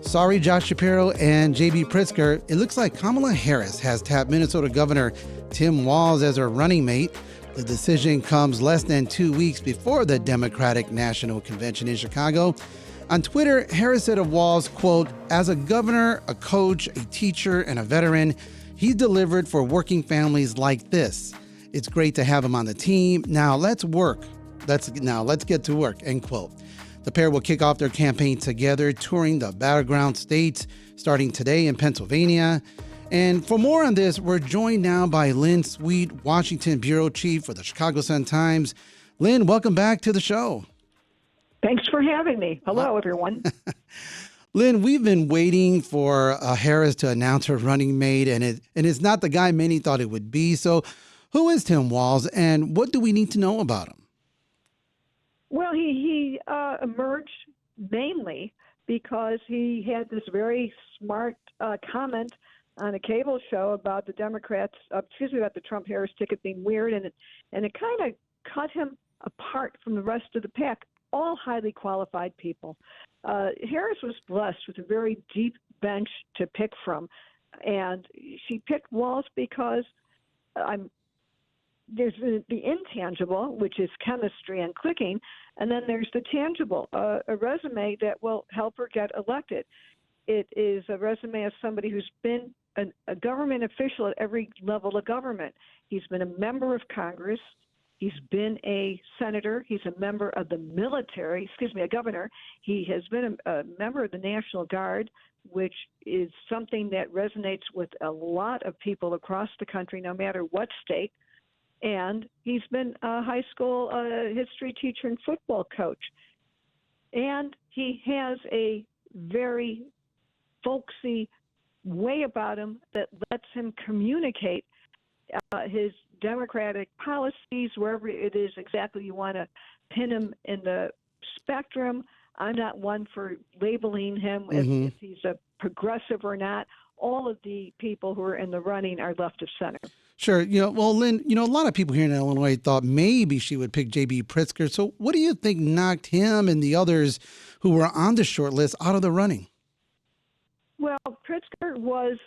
Sorry, Josh Shapiro and J.B. Pritzker. It looks like Kamala Harris has tapped Minnesota Governor Tim Walz as her running mate. The decision comes less than 2 weeks before the Democratic National Convention in Chicago. On Twitter, Harris said of Walz, quote, "As a governor, a coach, a teacher, and a veteran, he's delivered for working families like this. It's great to have him on the team. Now let's work. Let's get to work," end quote. The pair will kick off their campaign together, touring the battleground states starting today in Pennsylvania. And for more on this, we're joined now by Lynn Sweet, Washington bureau chief for the Chicago Sun-Times. Lynn, welcome back to the show. Thanks for having me. Hello, everyone. Lynn, we've been waiting for Harris to announce her running mate, and it's not the guy many thought it would be. So who is Tim Walz, and what do we need to know about him? Well, he emerged mainly because he had this very smart comment on a cable show about the about the Trump-Harris ticket being weird, and it kind of cut him apart from the rest of the pack, all highly qualified people. Harris was blessed with a very deep bench to pick from, and she picked Walz because there's the intangible, which is chemistry and clicking, and then there's the tangible, a resume that will help her get elected. It is a resume of somebody who's been a government official at every level of government. He's been a member of Congress. He's been a senator. He's a member of the military, a governor. He has been a member of the National Guard, which is something that resonates with a lot of people across the country, no matter what state. And he's been a high school history teacher and football coach. And he has a very folksy way about him that lets him communicate his democratic policies, wherever it is exactly you want to pin him in the spectrum. I'm not one for labeling him if he's a progressive or not. All of the people who are in the running are left of center. Sure. Well, Lynn, a lot of people here in Illinois thought maybe she would pick J.B. Pritzker. So what do you think knocked him and the others who were on the short list out of the running? Well, Pritzker was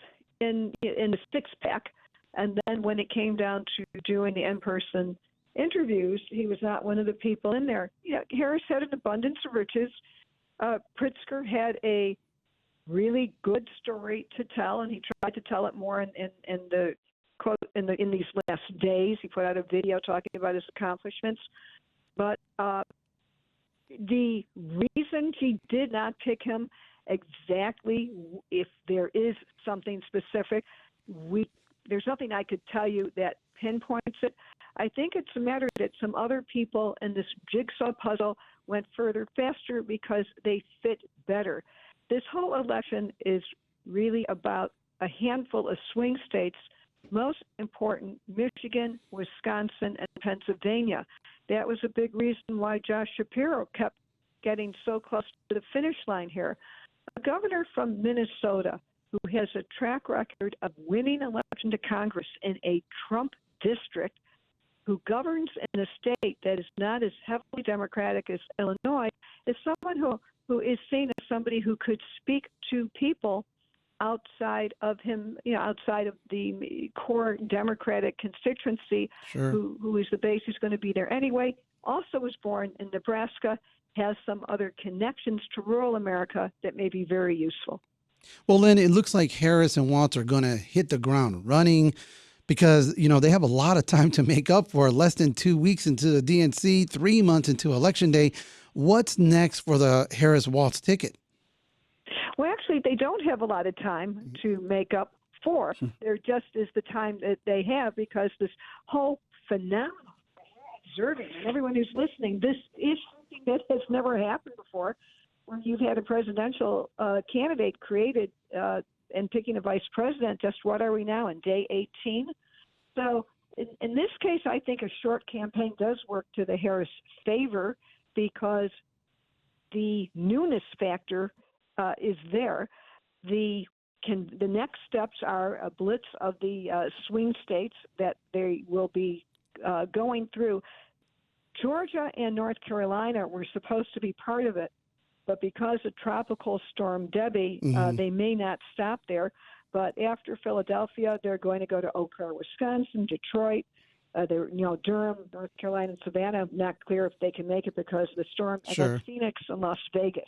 in the six-pack, and then when it came down to doing the in-person interviews, he was not one of the people in there. Harris had an abundance of riches. Pritzker had a really good story to tell, and he tried to tell it more in the quote in these last days. He put out a video talking about his accomplishments. But the reason he did not pick him exactly, if there is something specific, there's nothing I could tell you that pinpoints it. I think it's a matter that some other people in this jigsaw puzzle went further faster because they fit better. This whole election is really about a handful of swing states, most important, Michigan, Wisconsin, and Pennsylvania. That was a big reason why Josh Shapiro kept getting so close to the finish line here. A governor from Minnesota who has a track record of winning election to Congress in a Trump district, who governs in a state that is not as heavily Democratic as Illinois, is someone who is seen as somebody who could speak to people outside of him, outside of the core Democratic constituency, Sure. who is the base who's going to be there anyway. Also was born in Nebraska, has some other connections to rural America that may be very useful. Well, Lynn, it looks like Harris and Walz are going to hit the ground running because, they have a lot of time to make up for, less than 2 weeks into the DNC, 3 months into Election Day. What's next for the Harris-Walz ticket? Well, actually, they don't have a lot of time to make up for. There just is the time that they have because this whole phenomenon observing, and everyone who's listening, this is something that has never happened before, where you've had a presidential candidate created and picking a vice president. Just what are we now, in day 18? So in this case, I think a short campaign does work to the Harris favor because the newness factor is there. The next steps are a blitz of the swing states that they will be going through. Georgia and North Carolina were supposed to be part of it, But because of Tropical Storm Debbie, they may not stop there. But after Philadelphia, they're going to go to Eau Claire, Wisconsin, Detroit, Durham, North Carolina, and Savannah. Not clear if they can make it because of the storm. And Sure. then Phoenix and Las Vegas.